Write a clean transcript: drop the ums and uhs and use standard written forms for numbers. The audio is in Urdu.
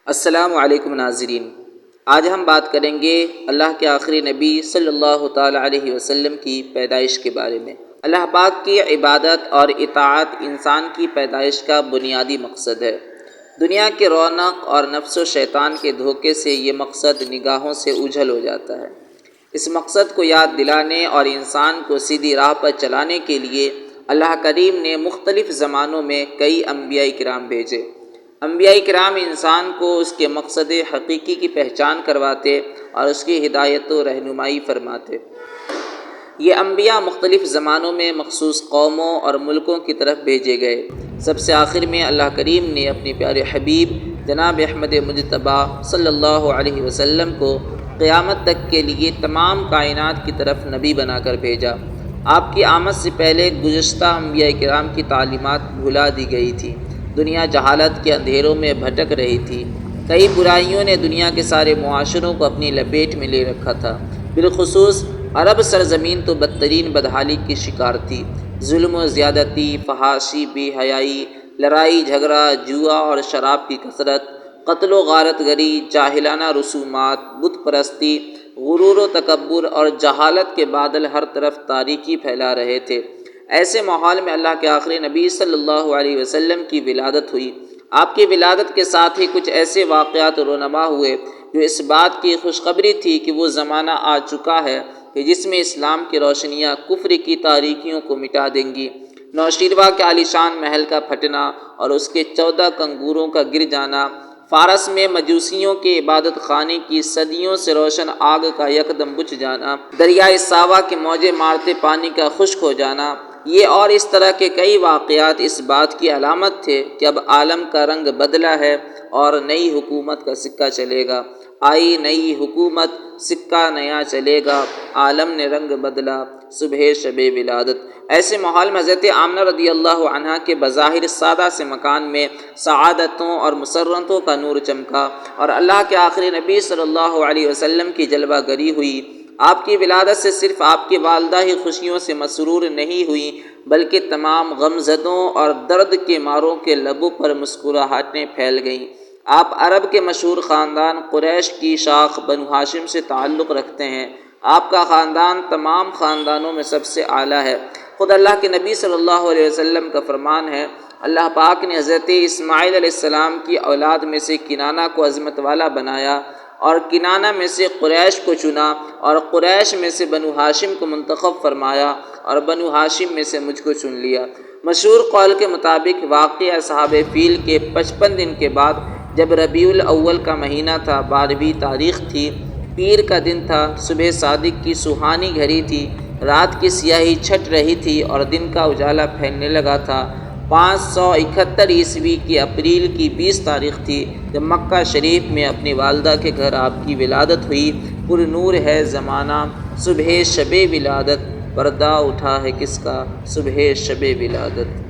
السلام علیکم ناظرین، آج ہم بات کریں گے اللہ کے آخری نبی صلی اللہ تعالیٰ علیہ وسلم کی پیدائش کے بارے میں۔ اللہ پاک کی عبادت اور اطاعت انسان کی پیدائش کا بنیادی مقصد ہے۔ دنیا کے رونق اور نفس و شیطان کے دھوکے سے یہ مقصد نگاہوں سے اوجھل ہو جاتا ہے۔ اس مقصد کو یاد دلانے اور انسان کو سیدھی راہ پر چلانے کے لیے اللہ کریم نے مختلف زمانوں میں کئی انبیاء کرام بھیجے۔ انبیاء کرام انسان کو اس کے مقصد حقیقی کی پہچان کرواتے اور اس کی ہدایت و رہنمائی فرماتے۔ یہ انبیاء مختلف زمانوں میں مخصوص قوموں اور ملکوں کی طرف بھیجے گئے۔ سب سے آخر میں اللہ کریم نے اپنے پیارے حبیب جناب احمد مجتبیٰ صلی اللہ علیہ وسلم کو قیامت تک کے لیے تمام کائنات کی طرف نبی بنا کر بھیجا۔ آپ کی آمد سے پہلے گزشتہ انبیاء کرام کی تعلیمات بھلا دی گئی تھی۔ دنیا جہالت کے اندھیروں میں بھٹک رہی تھی۔ کئی برائیوں نے دنیا کے سارے معاشروں کو اپنی لپیٹ میں لے رکھا تھا۔ بالخصوص عرب سرزمین تو بدترین بدحالی کی شکار تھی۔ ظلم و زیادتی، فحاشی، بے حیائی، لڑائی جھگڑا، جوا اور شراب کی کثرت، قتل و غارت گری، جاہلانہ رسومات، بت پرستی، غرور و تکبر اور جہالت کے بادل ہر طرف تاریکی پھیلا رہے تھے۔ ایسے ماحول میں اللہ کے آخری نبی صلی اللہ علیہ وسلم کی ولادت ہوئی۔ آپ کی ولادت کے ساتھ ہی کچھ ایسے واقعات رونما ہوئے جو اس بات کی خوشخبری تھی کہ وہ زمانہ آ چکا ہے کہ جس میں اسلام کی روشنیاں کفر کی تاریکیوں کو مٹا دیں گی۔ نوشیروہ کے عالیشان محل کا پھٹنا اور اس کے 14 کنگوروں کا گر جانا، فارس میں مجوسیوں کے عبادت خانے کی صدیوں سے روشن آگ کا یکدم بجھ جانا، دریائے ساوا کے موجیں مارتے پانی کا خشک ہو جانا، یہ اور اس طرح کے کئی واقعات اس بات کی علامت تھے کہ اب عالم کا رنگ بدلا ہے اور نئی حکومت کا سکہ چلے گا۔ آئی نئی حکومت، سکہ نیا چلے گا، عالم نے رنگ بدلا، صبح شب ولادت۔ ایسے ماحول میں حضرت آمنہ رضی اللہ عنہا کے بظاہر سادہ سے مکان میں سعادتوں اور مسرتوں کا نور چمکا اور اللہ کے آخری نبی صلی اللہ علیہ وسلم کی جلوہ گری ہوئی۔ آپ کی ولادت سے صرف آپ کی والدہ ہی خوشیوں سے مسرور نہیں ہوئی بلکہ تمام غمزدوں اور درد کے ماروں کے لبوں پر مسکراہٹیں پھیل گئیں۔ آپ عرب کے مشہور خاندان قریش کی شاخ بنو ہاشم سے تعلق رکھتے ہیں۔ آپ کا خاندان تمام خاندانوں میں سب سے اعلیٰ ہے۔ خود اللہ کے نبی صلی اللہ علیہ وسلم کا فرمان ہے، اللہ پاک نے حضرت اسماعیل علیہ السلام کی اولاد میں سے کنانہ کو عظمت والا بنایا اور کنانہ میں سے قریش کو چنا اور قریش میں سے بنو ہاشم کو منتخب فرمایا اور بنو ہاشم میں سے مجھ کو چن لیا۔ مشہور قول کے مطابق واقعہ اصحاب فیل کے 55 دن کے بعد جب ربیع الاول کا مہینہ تھا، 12ویں تاریخ تھی، پیر کا دن تھا، صبح صادق کی سہانی گھڑی تھی، رات کی سیاہی چھٹ رہی تھی اور دن کا اجالا پھیلنے لگا تھا۔ 571 عیسوی کی اپریل کی 20 تاریخ تھی جب مکہ شریف میں اپنی والدہ کے گھر آپ کی ولادت ہوئی۔ پر نور ہے زمانہ، صبح شب ولادت، پردہ اٹھا ہے کس کا، صبح شب ولادت۔